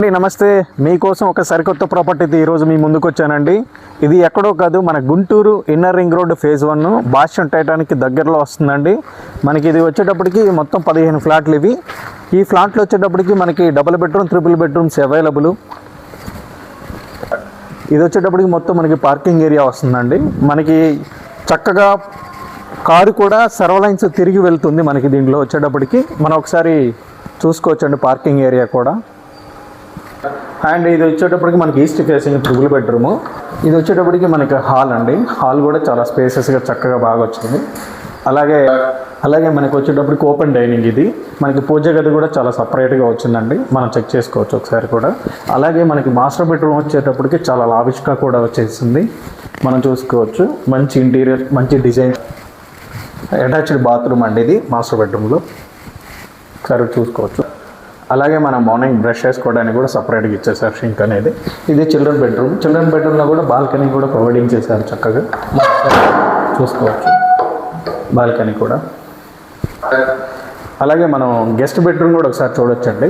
నమస్తే, మీకోసం ఒక సరికొత్త ప్రాపర్టీ ఈరోజు మీ ముందుకు వచ్చానండి. ఇది ఎక్కడో కాదు, మన Guntur inner ring road phase 1 భాష్యం టైటానిక్ దగ్గరలో వస్తుందండి. మనకి ఇది వచ్చేటప్పటికి మొత్తం 15 ఫ్లాట్లు ఇవి. ఈ ఫ్లాట్లు వచ్చేటప్పటికి మనకి double bedroom, triple bedrooms available. ఇది వచ్చేటప్పటికి మొత్తం మనకి పార్కింగ్ ఏరియా వస్తుందండి. మనకి చక్కగా కారు కూడా సర్వలైన్స్ తిరిగి వెళ్తుంది. మనకి దీంట్లో వచ్చేటప్పటికి మనం ఒకసారి చూసుకోవచ్చండి పార్కింగ్ ఏరియా కూడా. అండ్ ఇది వచ్చేటప్పటికి మనకి ఈస్ట్ ఫేసింగ్ ట్రిపుల్ బెడ్రూము. ఇది వచ్చేటప్పటికి మనకి హాల్ అండి. హాల్ కూడా చాలా స్పేసెస్గా చక్కగా బాగా వచ్చింది. అలాగే మనకి వచ్చేటప్పటికి ఓపెన్ డైనింగ్. ఇది మనకి పూజ గది కూడా చాలా సపరేట్గా వచ్చిందండి, మనం చెక్ చేసుకోవచ్చు ఒకసారి కూడా. అలాగే మనకి మాస్టర్ బెడ్రూమ్ వచ్చేటప్పటికి చాలా లావిష్గా కూడా వచ్చేసింది, మనం చూసుకోవచ్చు. మంచి ఇంటీరియర్, మంచి డిజైన్, అటాచ్డ్ బాత్రూమ్ అండి ఇది మాస్టర్ బెడ్రూమ్లో, ఒకసారి చూసుకోవచ్చు. అలాగే మనం మార్నింగ్ బ్రష్ చేసుకోవడానికి కూడా సపరేట్గా ఇచ్చేసారు షింక్ అనేది. ఇది చిల్డ్రన్ బెడ్రూమ్. చిల్డ్రన్ బెడ్రూమ్లో కూడా బాల్కనీ కూడా ప్రొవైడింగ్ చేశారు చక్కగా, చూసుకోవచ్చు బాల్కనీ కూడా. అలాగే మనం గెస్ట్ బెడ్రూమ్ కూడా ఒకసారి చూడొచ్చండి.